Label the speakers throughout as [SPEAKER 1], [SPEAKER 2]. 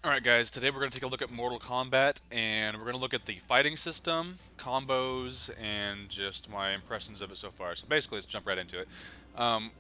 [SPEAKER 1] Alright guys, today we're going to take a look at Mortal Kombat, and we're going to look at the fighting system, combos, and just my impressions of it so far. So basically, let's jump right into it. Um,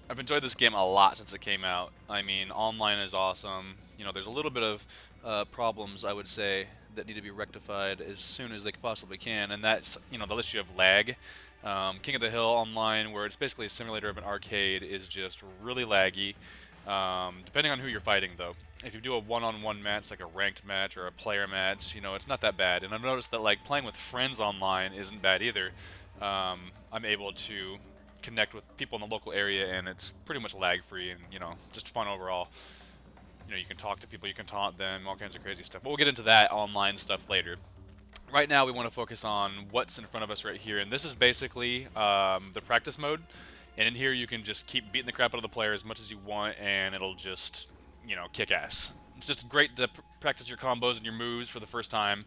[SPEAKER 1] I've enjoyed this game a lot since it came out. I mean, online is awesome. You know, there's a little bit of problems, I would say, that need to be rectified as soon as they possibly can, and that's, you know, the issue of lag. King of the Hill Online, where it's basically a simulator of an arcade, is just really laggy. Depending on who you're fighting, though. If you do a one-on-one match, like a ranked match or a player match, you know, it's not that bad. And I've noticed that, like, playing with friends online isn't bad either. I'm able to connect with people in the local area, and it's pretty much lag-free and, you know, just fun overall. You know, you can talk to people, you can taunt them, all kinds of crazy stuff. But we'll get into that online stuff later. Right now, we want to focus on what's in front of us right here, and this is basically the practice mode. And in here, you can just keep beating the crap out of the player as much as you want, and it'll just, you know, kick ass. It's just great to practice your combos and your moves for the first time.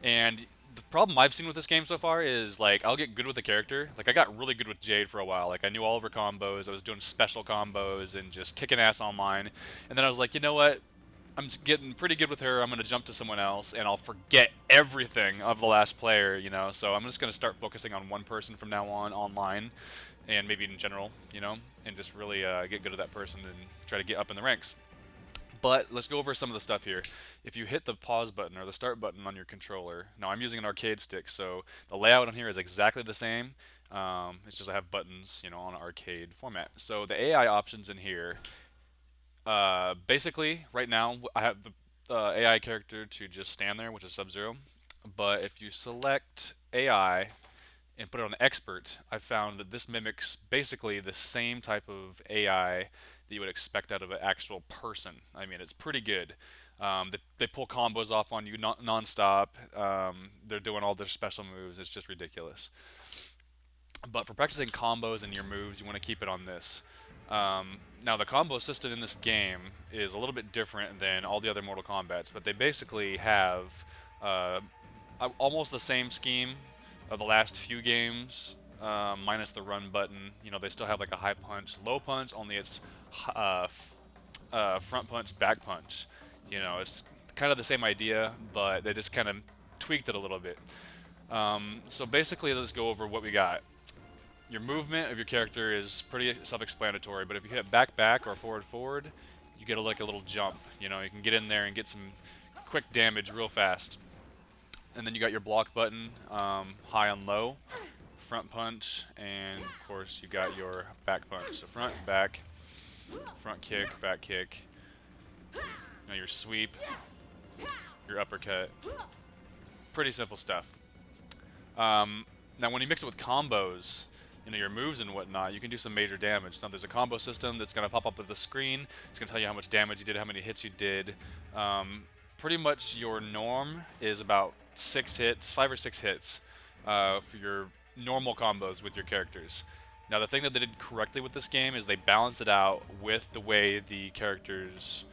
[SPEAKER 1] And the problem I've seen with this game so far is, like, I'll get good with a character. Like, I got really good with Jade for a while. Like, I knew all of her combos. I was doing special combos and just kicking ass online. And then I was like, you know what? I'm getting pretty good with her. I'm going to jump to someone else, and I'll forget everything of the last player, you know? So I'm just going to start focusing on one person from now on online, and maybe in general, you know? And just really get good at that person and try to get up in the ranks. But let's go over some of the stuff here. If you hit the pause button or the start button on your controller, now I'm using an arcade stick, so the layout on here is exactly the same. It's just I have buttons, you know, on an arcade format. So the AI options in here, basically, right now, I have the AI character to just stand there, which is Sub Zero. But if you select AI and put it on expert, I found that this mimics basically the same type of AI that you would expect out of an actual person. I mean, it's pretty good. They pull combos off on you non-stop. They're doing all their special moves. It's just ridiculous. But for practicing combos and your moves, you want to keep it on this. Now, the combo system in this game is a little bit different than all the other Mortal Kombats, but they basically have uh, almost the same scheme of the last few games, minus the run button. You know, they still have like a high punch, low punch, only it's front punch, back punch. You know, it's kind of the same idea, but they just kind of tweaked it a little bit. So basically, let's go over what we got. Your movement of your character is pretty self-explanatory, but if you hit back back or forward forward, you get like a little jump. You know, you can get in there and get some quick damage real fast. And then you got your block button, high and low, front punch, and of course you got your back punch. So front, back, front kick, back kick. Now your sweep, your uppercut. Pretty simple stuff. Now when you mix it with combos, you know, your moves and whatnot, you can do some major damage. Now there's a combo system that's going to pop up with the screen. It's going to tell you how much damage you did, how many hits you did. Pretty much your norm is about 6 hits, 5 or 6 hits for your normal combos with your characters. Now the thing that they did correctly with this game is they balanced it out with the way the characters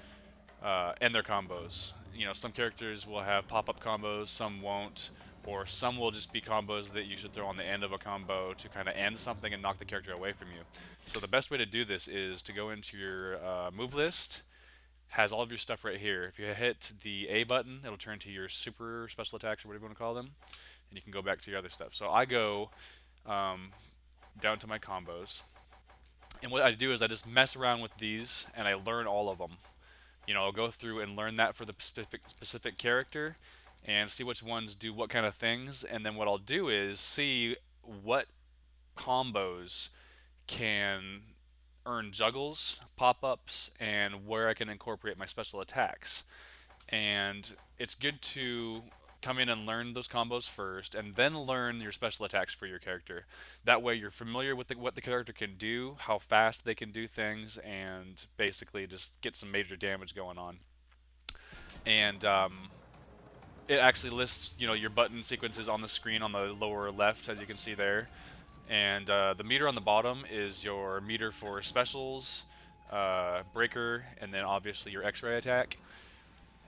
[SPEAKER 1] end their combos. You know, some characters will have pop-up combos, some won't, or some will just be combos that you should throw on the end of a combo to kind of end something and knock the character away from you. So the best way to do this is to go into your move list, has all of your stuff right here. If you hit the A button, it'll turn to your super special attacks or whatever you want to call them, and you can go back to your other stuff. So I go down to my combos, and what I do is I just mess around with these and I learn all of them. You know, I'll go through and learn that for the specific character and see which ones do what kind of things, and then what I'll do is see what combos can earn juggles, pop-ups, and where I can incorporate my special attacks. And it's good to come in and learn those combos first, and then learn your special attacks for your character. That way you're familiar with what the character can do, how fast they can do things, and basically just get some major damage going on. And it actually lists, you know, your button sequences on the screen on the lower left, as you can see there. And the meter on the bottom is your meter for specials, breaker, and then obviously your X-ray attack.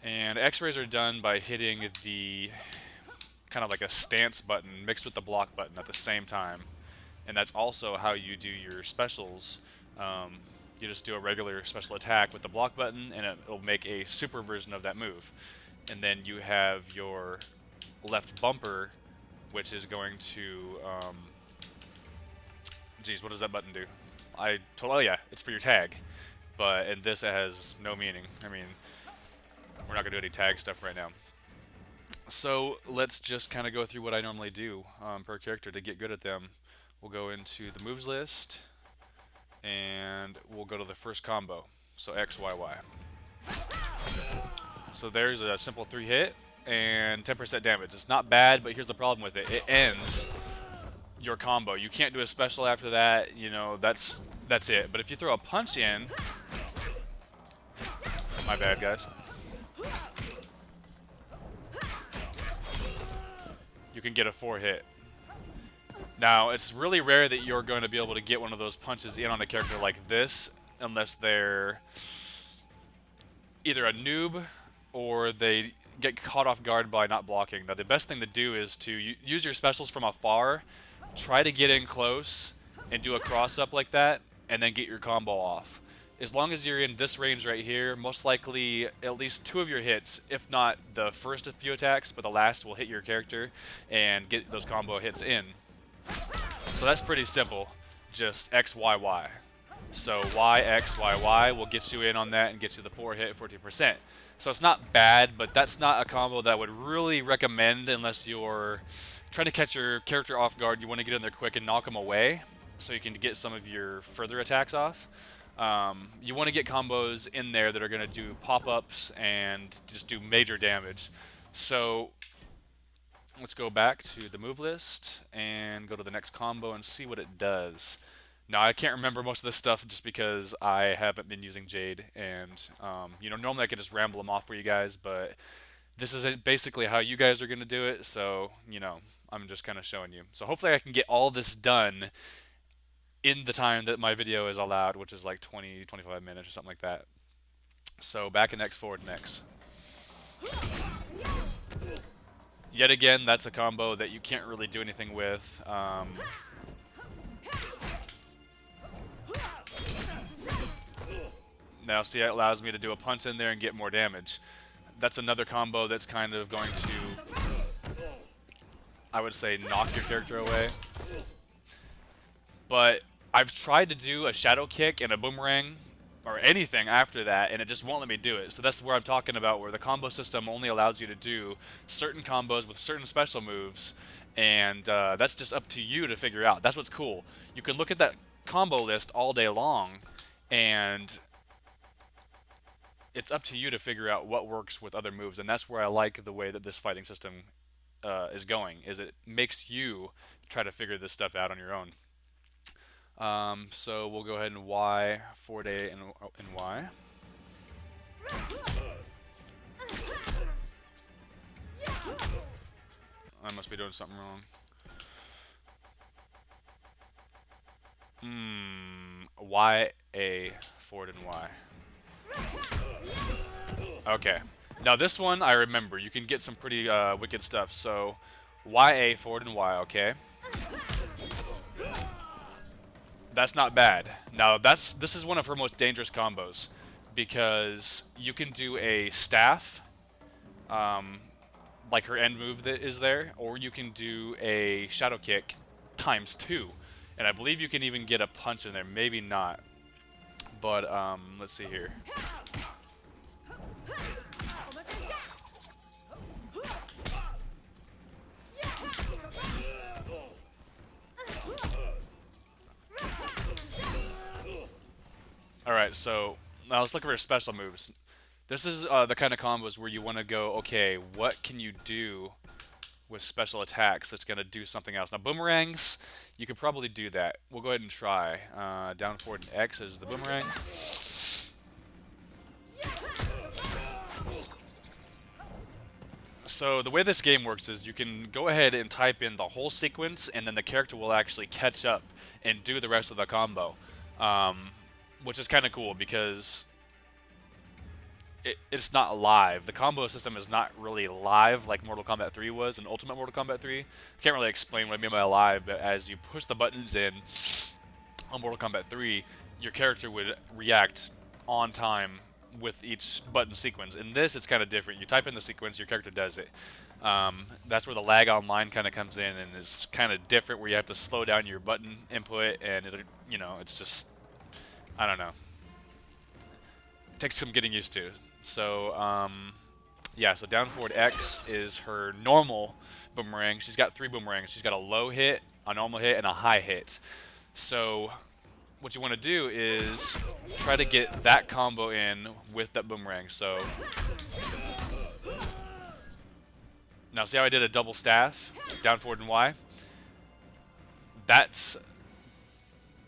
[SPEAKER 1] And X-rays are done by hitting the kind of like a stance button mixed with the block button at the same time. And that's also how you do your specials. you just do a regular special attack with the block button, and it'll make a super version of that move. And then you have your left bumper, which is going to, geez, what does that button do? Oh yeah, it's for your tag. But in this, it has no meaning. I mean, we're not going to do any tag stuff right now. So let's just kind of go through what I normally do per character to get good at them. We'll go into the moves list, and we'll go to the first combo. So X, Y, Y. So there's a simple 3-hit and 10% damage. It's not bad, but here's the problem with it. It ends your combo. You can't do a special after that. You know, that's it. But if you throw a punch in, my bad, guys. You can get a 4-hit. Now, it's really rare that you're going to be able to get one of those punches in on a character like this, unless they're either a noob or they get caught off guard by not blocking. Now, the best thing to do is to use your specials from afar, try to get in close, and do a cross-up like that, and then get your combo off. As long as you're in this range right here, most likely at least 2 of your hits, if not the first few attacks, but the last will hit your character and get those combo hits in. So that's pretty simple, just X, Y, Y. So Y, X, Y, Y will get you in on that and get you the 4-hit, 14%. So it's not bad, but that's not a combo that I would really recommend unless you're trying to catch your character off guard. You want to get in there quick and knock them away so you can get some of your further attacks off. You want to get combos in there that are going to do pop-ups and just do major damage. So let's go back to the move list and go to the next combo and see what it does. Now, I can't remember most of this stuff just because I haven't been using Jade, and you know, normally I could just ramble them off for you guys, but this is basically how you guys are going to do it, so, you know, I'm just kind of showing you. So hopefully I can get all this done in the time that my video is allowed, which is like 20, 25 minutes or something like that. So back in X, forward, and X. Yet again, that's a combo that you can't really do anything with. Now, see, it allows me to do a punch in there and get more damage. That's another combo that's kind of going to, I would say, knock your character away. But I've tried to do a shadow kick and a boomerang or anything after that, and it just won't let me do it. So that's where I'm talking about, where the combo system only allows you to do certain combos with certain special moves, and that's just up to you to figure out. That's what's cool. You can look at that combo list all day long, and it's up to you to figure out what works with other moves, and that's where I like the way that this fighting system is going, is it makes you try to figure this stuff out on your own. So we'll go ahead and Y, forward A, and Y. I must be doing something wrong. Y, A, forward, and Y. Okay. Now this one I remember. You can get some pretty wicked stuff. So YA, forward, and Y, okay? That's not bad. Now this is one of her most dangerous combos, because you can do a staff, like her end move that is there, or you can do a shadow kick ×2, and I believe you can even get a punch in there. Maybe not, but let's see here. Alright, so now let's look at her special moves. This is the kind of combos where you want to go, okay, what can you do with special attacks that's going to do something else? Now, boomerangs, you could probably do that. We'll go ahead and try. Down, forward, and X is the boomerang. So the way this game works is you can go ahead and type in the whole sequence, and then the character will actually catch up and do the rest of the combo. Which is kind of cool because it's not live. The combo system is not really live like Mortal Kombat 3 was in Ultimate Mortal Kombat 3. I can't really explain what I mean by live, but as you push the buttons in on Mortal Kombat 3, your character would react on time with each button sequence. In this, it's kind of different. You type in the sequence, your character does it. That's where the lag online kind of comes in and is kind of different, where you have to slow down your button input, and you know, it's just, I don't know. It takes some getting used to. So yeah, so down forward X is her normal boomerang. She's got 3 boomerangs. She's got a low hit, a normal hit, and a high hit. So what you want to do is try to get that combo in with that boomerang. So now see how I did a double staff, down forward and Y? That's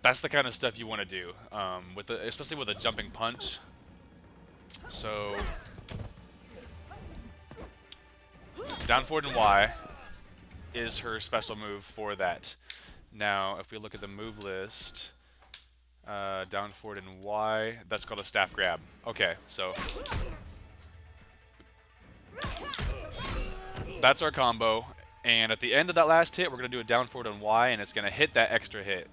[SPEAKER 1] the kind of stuff you want to do, especially with a jumping punch. So down forward and Y is her special move for that. Now, if we look at the move list, down forward and Y, that's called a staff grab. Okay, so that's our combo. And at the end of that last hit, we're going to do a down forward and Y, and it's going to hit that extra hit.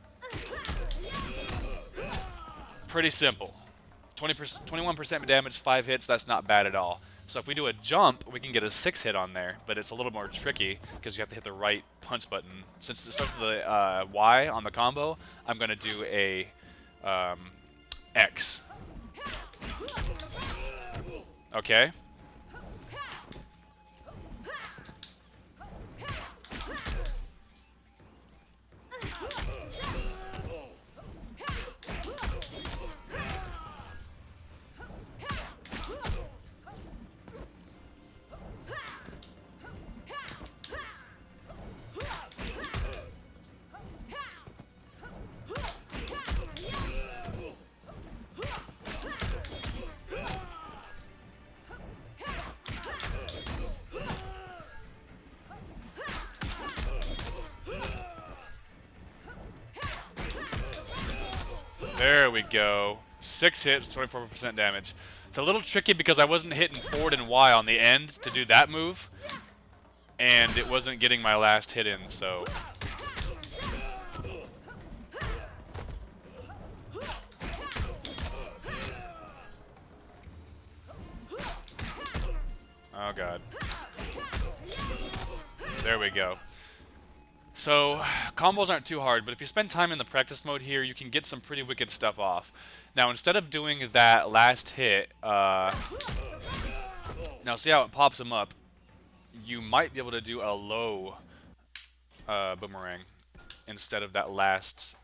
[SPEAKER 1] Pretty simple. 21% damage, 5 hits, that's not bad at all. So if we do a jump, we can get a 6 hit on there, but it's a little more tricky because you have to hit the right punch button. Since it starts with the Y on the combo, I'm going to do a X. Okay. There we go. 6 hits, 24% damage. It's a little tricky because I wasn't hitting forward and Y on the end to do that move, and it wasn't getting my last hit in, so. Oh god. There we go. So, combos aren't too hard, but if you spend time in the practice mode here, you can get some pretty wicked stuff off. Now, instead of doing that last hit, now see how it pops them up? You might be able to do a low boomerang instead of that last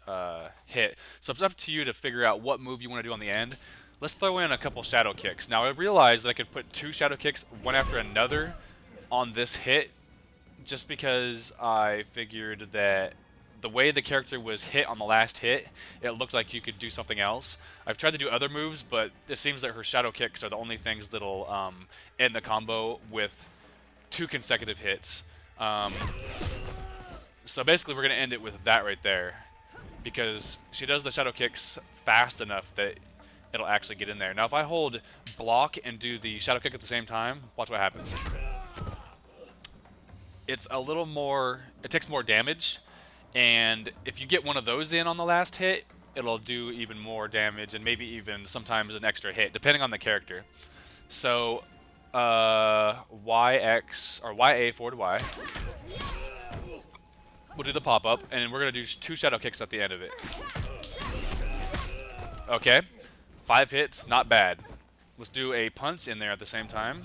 [SPEAKER 1] hit. So it's up to you to figure out what move you want to do on the end. Let's throw in a couple shadow kicks. Now, I realized that I could put 2 shadow kicks, one after another, on this hit, just because I figured that the way the character was hit on the last hit, it looked like you could do something else. I've tried to do other moves, but it seems that her shadow kicks are the only things that'll end the combo with 2 consecutive hits. So basically we're going to end it with that right there, because she does the shadow kicks fast enough that it'll actually get in there. Now if I hold block and do the shadow kick at the same time, watch what happens. It's a little more, it takes more damage, and if you get one of those in on the last hit, it'll do even more damage, and maybe even sometimes an extra hit, depending on the character. So, YX, or YA forward Y. We'll do the pop-up, and we're going to do 2 shadow kicks at the end of it. Okay, 5 hits, not bad. Let's do a punch in there at the same time.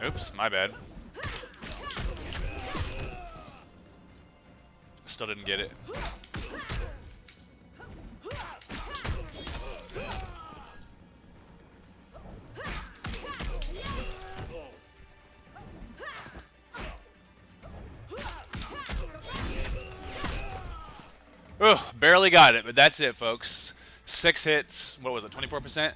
[SPEAKER 1] Oops, my bad. Still didn't get it. Oh, barely got it, but that's it, folks. 6 hits, what was it, 24%?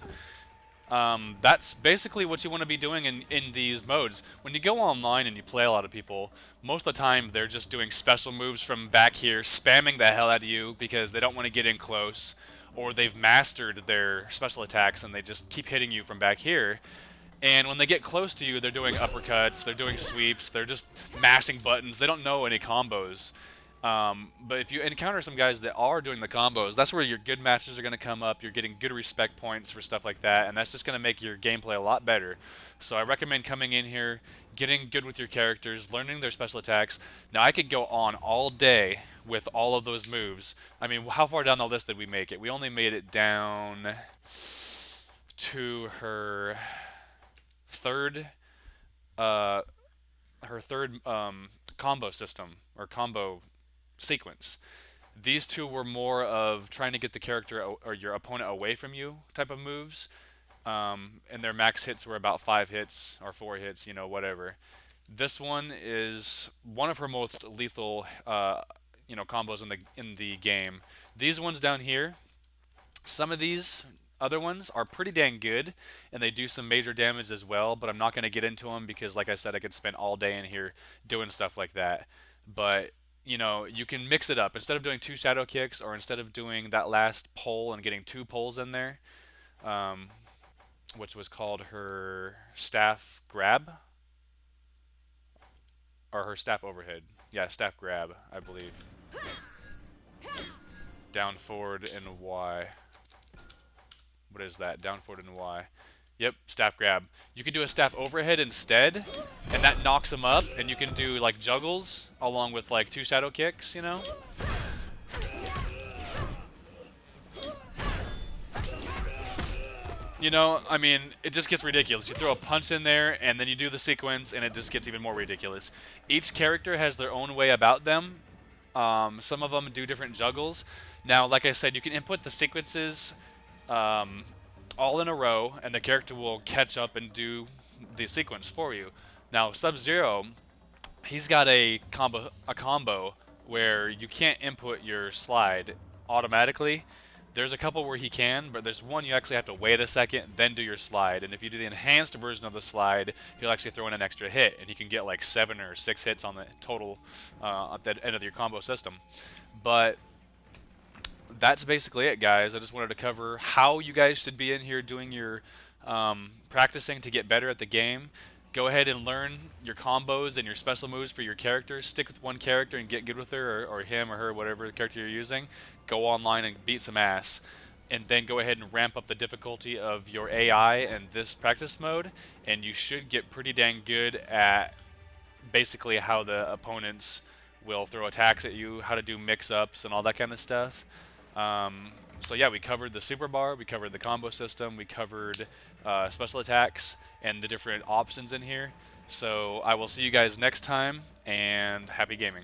[SPEAKER 1] That's basically what you want to be doing in these modes. When you go online and you play a lot of people, most of the time they're just doing special moves from back here, spamming the hell out of you because they don't want to get in close, or they've mastered their special attacks and they just keep hitting you from back here. And when they get close to you, they're doing uppercuts, they're doing sweeps, they're just mashing buttons, they don't know any combos. But if you encounter some guys that are doing the combos, that's where your good matches are going to come up. You're getting good respect points for stuff like that, and that's just going to make your gameplay a lot better. So I recommend coming in here, getting good with your characters, learning their special attacks. Now I could go on all day with all of those moves. I mean, how far down the list did we make it? We only made it down to third, uh, her third combo system or combo sequence. These two were more of trying to get the character or your opponent away from you type of moves, and their max hits were about 5 hits or 4 hits, whatever. This one is one of her most lethal, combos in the game. These ones down here, some of these other ones are pretty dang good, and they do some major damage as well, but I'm not going to get into them because, like I said, I could spend all day in here doing stuff like that. But, you can mix it up. Instead of doing 2 shadow kicks, or instead of doing that last pull and getting 2 pulls in there, um, which was called her staff grab, or her staff overhead. Yeah, staff grab, I believe. Down, forward, and Y. What is that? Down, forward, and Y. Yep, staff grab. You can do a staff overhead instead, and that knocks them up, and you can do like juggles along with like 2 shadow kicks. I mean, it just gets ridiculous. You throw a punch in there, and then you do the sequence, and it just gets even more ridiculous. Each character has their own way about them. Some of them do different juggles. Now, like I said, you can input the sequences all in a row, and the character will catch up and do the sequence for you. Now, Sub Zero, he's got a combo where you can't input your slide automatically. There's a couple where he can, but there's one you actually have to wait a second, then do your slide. And if you do the enhanced version of the slide, he'll actually throw in an extra hit, and he can get like 7 or 6 hits on the total at the end of your combo system. But that's basically it, guys. I just wanted to cover how you guys should be in here doing your practicing to get better at the game. Go ahead and learn your combos and your special moves for your characters. Stick with one character and get good with her, or him or her, whatever character you're using. Go online and beat some ass. And then go ahead and ramp up the difficulty of your AI and this practice mode, and you should get pretty dang good at basically how the opponents will throw attacks at you, how to do mix-ups and all that kind of stuff. So yeah, we covered the super bar, we covered the combo system, we covered special attacks and the different options in here. So I will see you guys next time, and happy gaming.